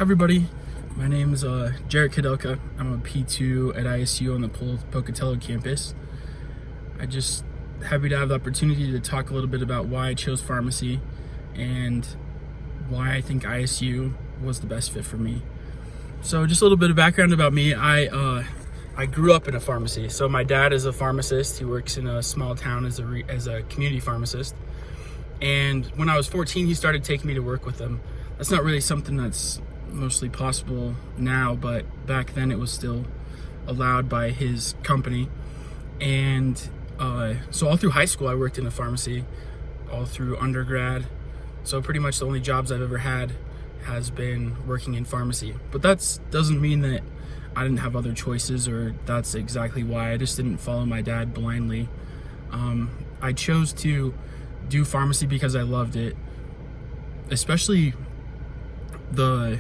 Everybody, my name is Jaret Koudelka. I'm a P2 at ISU on the Pocatello campus. I just happy to have the opportunity to talk a little bit about why I chose pharmacy and why I think ISU was the best fit for me. So just a little bit of background about me. I grew up in a pharmacy. So my dad is a pharmacist. He works in a small town as a community pharmacist. And when I was 14, he started taking me to work with him. That's not really something that's mostly possible now, but back then it was still allowed by his company. And so all through high school I worked in a pharmacy, all through undergrad. So pretty much the only jobs I've ever had has been working in pharmacy. But that doesn't mean that I didn't have other choices, or that's exactly why. I just didn't follow my dad blindly. I chose to do pharmacy because I loved it, especially the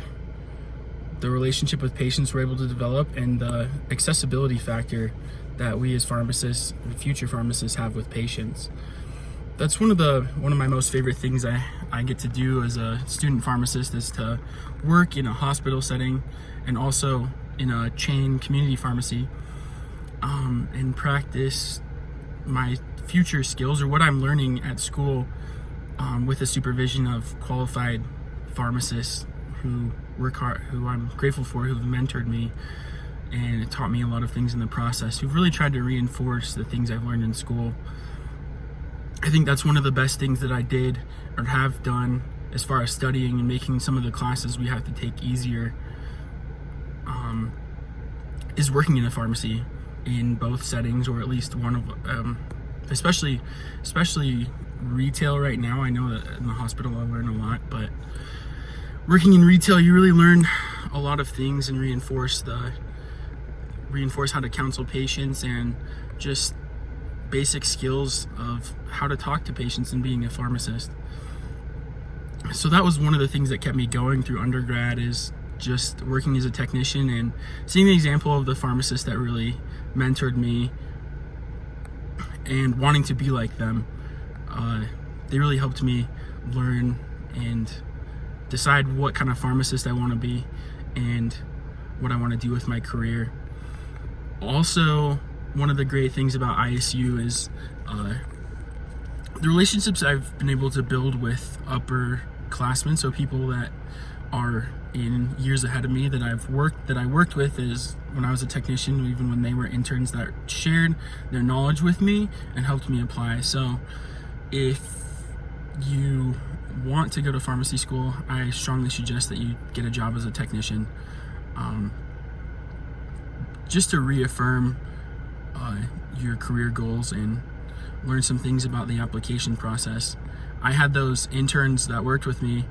relationship with patients we're able to develop and the accessibility factor that we as pharmacists, future pharmacists, have with patients. That's one of my most favorite things I get to do as a student pharmacist, is to work in a hospital setting and also in a chain community pharmacy, and practice my future skills, or what I'm learning at school, with the supervision of qualified pharmacists who work hard, who I'm grateful for, who've mentored me and taught me a lot of things in the process, who've really tried to reinforce the things I've learned in school. I think that's one of the best things that I did or have done as far as studying and making some of the classes we have to take easier, is working in a pharmacy in both settings, or at least one of especially retail right now. I know that in the hospital I learn a lot, but working in retail, you really learn a lot of things and reinforce how to counsel patients and just basic skills of how to talk to patients and being a pharmacist. So that was one of the things that kept me going through undergrad, is just working as a technician and seeing the example of the pharmacist that really mentored me and wanting to be like them. They really helped me learn and decide what kind of pharmacist I want to be and what I want to do with my career. Also, one of the great things about ISU is the relationships I've been able to build with upperclassmen, so people that are in years ahead of me that I worked with is when I was a technician, even when they were interns, that shared their knowledge with me and helped me apply. So if you want to go to pharmacy school, I strongly suggest that you get a job as a technician, just to reaffirm your career goals and learn some things about the application process. I had those interns that worked with me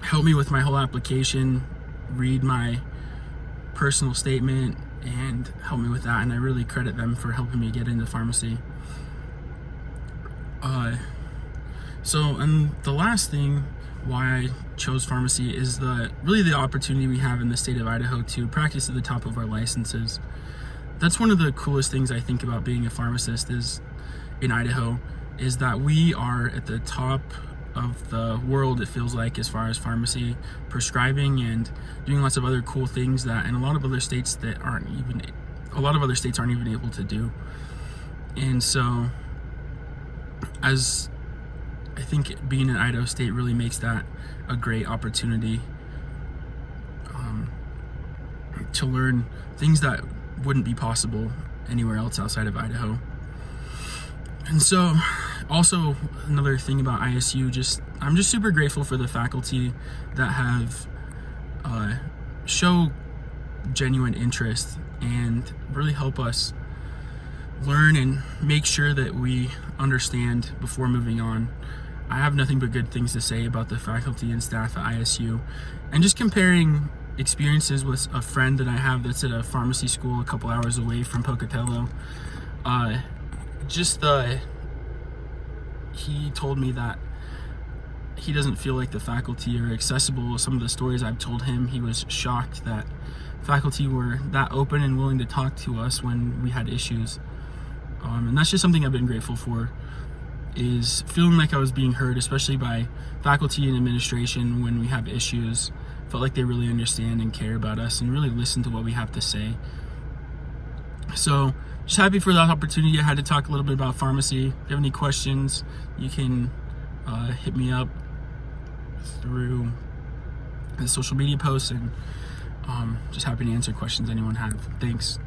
help me with my whole application, read my personal statement, and help me with that, and I really credit them for helping me get into pharmacy. And the last thing why I chose pharmacy is really the opportunity we have in the state of Idaho to practice at the top of our licenses. That's one of the coolest things I think about being a pharmacist in Idaho, is that we are at the top of the world, it feels like, as far as pharmacy prescribing and doing lots of other cool things that a lot of other states aren't even able to do. And so, as I think being in Idaho State really makes that a great opportunity to learn things that wouldn't be possible anywhere else outside of Idaho. And so, also another thing about ISU, I'm just super grateful for the faculty that have show genuine interest and really help us learn and make sure that we understand before moving on. I have nothing but good things to say about the faculty and staff at ISU. And just comparing experiences with a friend that I have that's at a pharmacy school a couple hours away from Pocatello, he told me that he doesn't feel like the faculty are accessible. Some of the stories I've told him, he was shocked that faculty were that open and willing to talk to us when we had issues. And that's just something I've been grateful for, is feeling like I was being heard, especially by faculty and administration when we have issues, felt like they really understand and care about us and really listen to what we have to say. So just happy for that opportunity. I had to talk a little bit about pharmacy. If you have any questions, you can hit me up through the social media posts, and just happy to answer questions anyone have. Thanks.